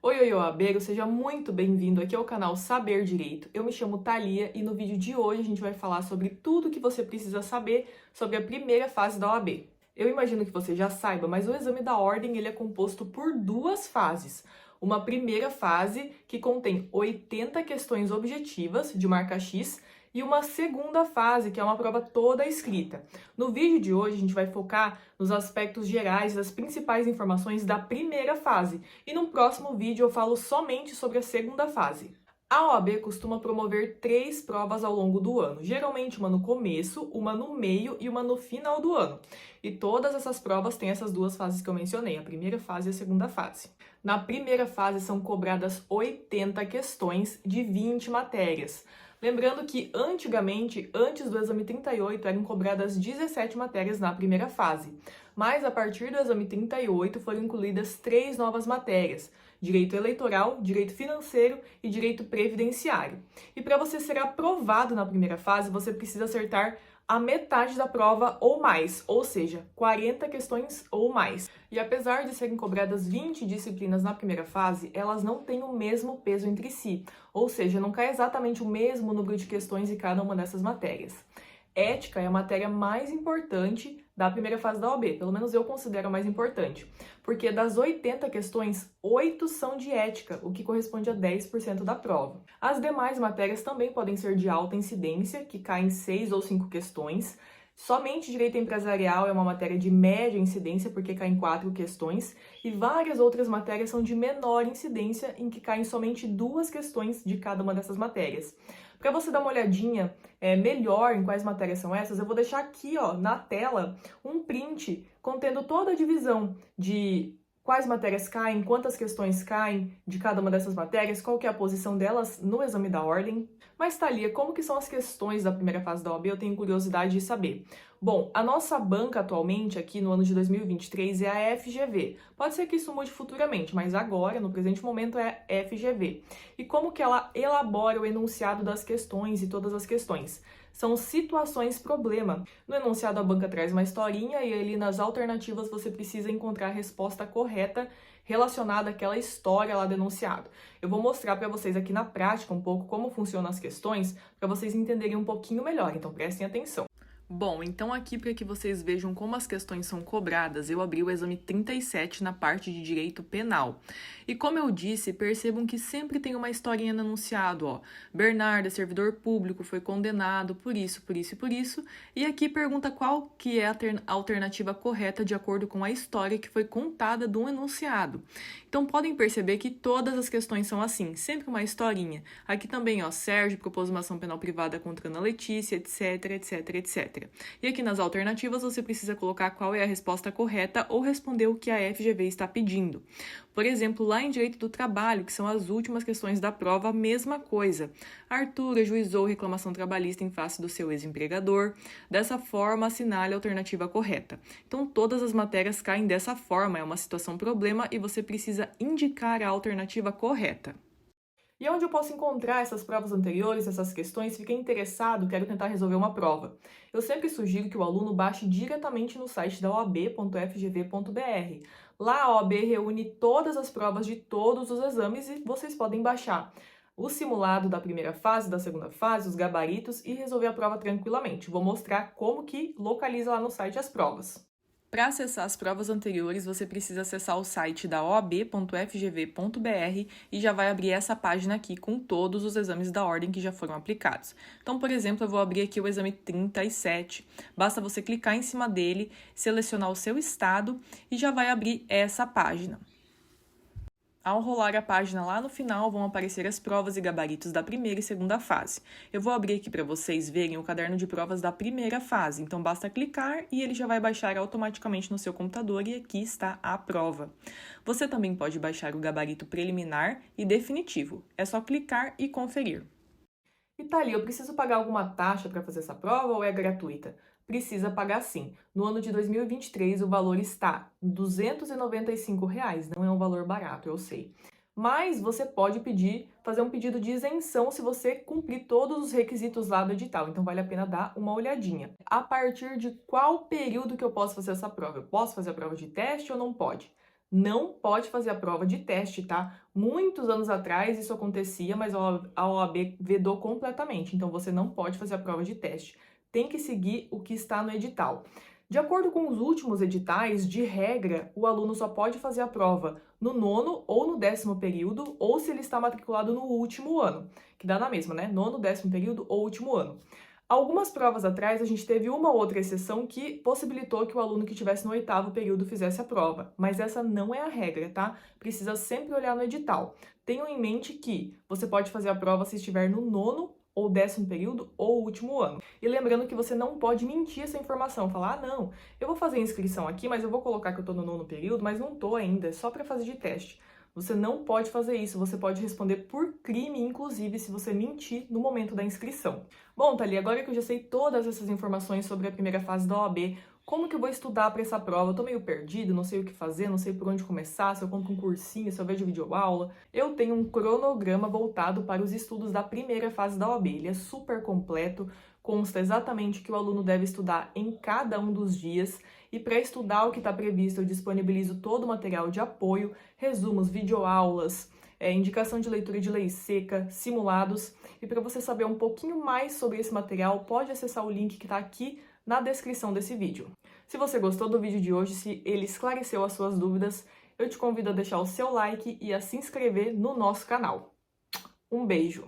Oi, OABero, seja muito bem-vindo aqui ao canal Saber Direito. Eu me chamo Thalia e no vídeo de hoje a gente vai falar sobre tudo que você precisa saber sobre a primeira fase da OAB. Eu imagino que você já saiba, mas o exame da ordem ele é composto por duas fases. Uma primeira fase que contém 80 questões objetivas de marca X e uma segunda fase, que é uma prova toda escrita. No vídeo de hoje, a gente vai focar nos aspectos gerais das principais informações da primeira fase, e no próximo vídeo eu falo somente sobre a segunda fase. A OAB costuma promover 3 provas ao longo do ano, geralmente uma no começo, uma no meio e uma no final do ano. E todas essas provas têm essas duas fases que eu mencionei, a primeira fase e a segunda fase. Na primeira fase são cobradas 80 questões de 20 matérias. Lembrando que antigamente, antes do exame 38, eram cobradas 17 matérias na primeira fase, mas a partir do exame 38 foram incluídas 3 novas matérias: direito eleitoral, direito financeiro e direito previdenciário. E para você ser aprovado na primeira fase, você precisa acertar a metade da prova ou mais, ou seja, 40 questões ou mais. E apesar de serem cobradas 20 disciplinas na primeira fase, elas não têm o mesmo peso entre si, ou seja, não cai exatamente o mesmo número de questões em cada uma dessas matérias. Ética é a matéria mais importante da primeira fase da OAB, pelo menos eu considero a mais importante, porque das 80 questões, 8 são de ética, o que corresponde a 10% da prova. As demais matérias também podem ser de alta incidência, que caem 6 ou 5 questões. Somente direito empresarial é uma matéria de média incidência, porque caem 4 questões, e várias outras matérias são de menor incidência, em que caem somente 2 questões de cada uma dessas matérias. Para você dar uma olhadinha melhor em quais matérias são essas, eu vou deixar aqui na tela um print contendo toda a divisão de quais matérias caem, quantas questões caem de cada uma dessas matérias, qual que é a posição delas no exame da ordem. Mas, Thalia, como que são as questões da primeira fase da OAB? Eu tenho curiosidade de saber. Bom, a nossa banca atualmente, aqui no ano de 2023, é a FGV. Pode ser que isso mude futuramente, mas agora, no presente momento, é a FGV. E como que ela elabora o enunciado das questões e todas as questões? São situações problema. No enunciado, a banca traz uma historinha e ali nas alternativas você precisa encontrar a resposta correta relacionada àquela história lá do enunciado. Eu vou mostrar para vocês aqui na prática um pouco como funcionam as questões, para vocês entenderem um pouquinho melhor, então prestem atenção. Bom, então aqui para que vocês vejam como as questões são cobradas, eu abri o exame 37 na parte de direito penal. E como eu disse, percebam que sempre tem uma historinha no enunciado, ó. Bernardo é servidor público, foi condenado por isso, por isso e por isso. E aqui pergunta qual que é a alternativa correta de acordo com a história que foi contada do enunciado. Então podem perceber que todas as questões são assim, sempre uma historinha. Aqui também, ó, Sérgio propôs uma ação penal privada contra Ana Letícia, etc, etc, etc. E aqui nas alternativas você precisa colocar qual é a resposta correta ou responder o que a FGV está pedindo. Por exemplo, lá em Direito do Trabalho, que são as últimas questões da prova, a mesma coisa. Arthur ajuizou reclamação trabalhista em face do seu ex-empregador. Dessa forma, assinale a alternativa correta. Então, todas as matérias caem dessa forma, é uma situação problema e você precisa indicar a alternativa correta. E onde eu posso encontrar essas provas anteriores, essas questões? Fiquei interessado, quero tentar resolver uma prova. Eu sempre sugiro que o aluno baixe diretamente no site da oab.fgv.br. Lá a OAB reúne todas as provas de todos os exames e vocês podem baixar o simulado da primeira fase, da segunda fase, os gabaritos e resolver a prova tranquilamente. Vou mostrar como que localiza lá no site as provas. Para acessar as provas anteriores, você precisa acessar o site da oab.fgv.br e já vai abrir essa página aqui com todos os exames da ordem que já foram aplicados. Então, por exemplo, eu vou abrir aqui o exame 37. Basta você clicar em cima dele, selecionar o seu estado e já vai abrir essa página. Ao rolar a página lá no final, vão aparecer as provas e gabaritos da primeira e segunda fase. Eu vou abrir aqui para vocês verem o caderno de provas da primeira fase, então basta clicar e ele já vai baixar automaticamente no seu computador e aqui está a prova. Você também pode baixar o gabarito preliminar e definitivo, é só clicar e conferir. E tá ali, eu preciso pagar alguma taxa para fazer essa prova ou é gratuita? Precisa pagar sim. No ano de 2023, o valor está em R$ 295, não é um valor barato, eu sei. Mas você pode fazer um pedido de isenção se você cumprir todos os requisitos lá do edital, então vale a pena dar uma olhadinha. A partir de qual período que eu posso fazer essa prova? Eu posso fazer a prova de teste ou não pode? não pode fazer a prova de teste, tá? Muitos anos atrás isso acontecia, mas a OAB vedou completamente, então você não pode fazer a prova de teste. Tem que seguir o que está no edital. De acordo com os últimos editais, de regra, o aluno só pode fazer a prova no 9º ou no 10º período, ou se ele está matriculado no último ano, que dá na mesma, né? 9º, 10º período ou último ano. Algumas provas atrás, a gente teve uma outra exceção que possibilitou que o aluno que estivesse no 8º período fizesse a prova, mas essa não é a regra, tá? Precisa sempre olhar no edital. Tenham em mente que você pode fazer a prova se estiver no 9º ou 10º período ou último ano. E lembrando que você não pode mentir essa informação, falar, ah, não, eu vou fazer a inscrição aqui, mas eu vou colocar que eu tô no 9º período, mas não tô ainda, é só para fazer de teste. Você não pode fazer isso, você pode responder por crime, inclusive, se você mentir no momento da inscrição. Bom, Thalia, agora que eu já sei todas essas informações sobre a primeira fase da OAB, como que eu vou estudar para essa prova? Eu tô meio perdido, não sei o que fazer, não sei por onde começar, se eu compro um cursinho, se eu vejo videoaula. Eu tenho um cronograma voltado para os estudos da primeira fase da OAB. Ele é super completo, consta exatamente o que o aluno deve estudar em cada um dos dias. E para estudar o que está previsto, eu disponibilizo todo o material de apoio, resumos, videoaulas, indicação de leitura de lei seca, simulados. E para você saber um pouquinho mais sobre esse material, pode acessar o link que está aqui na descrição desse vídeo. Se você gostou do vídeo de hoje, se ele esclareceu as suas dúvidas, eu te convido a deixar o seu like e a se inscrever no nosso canal. Um beijo!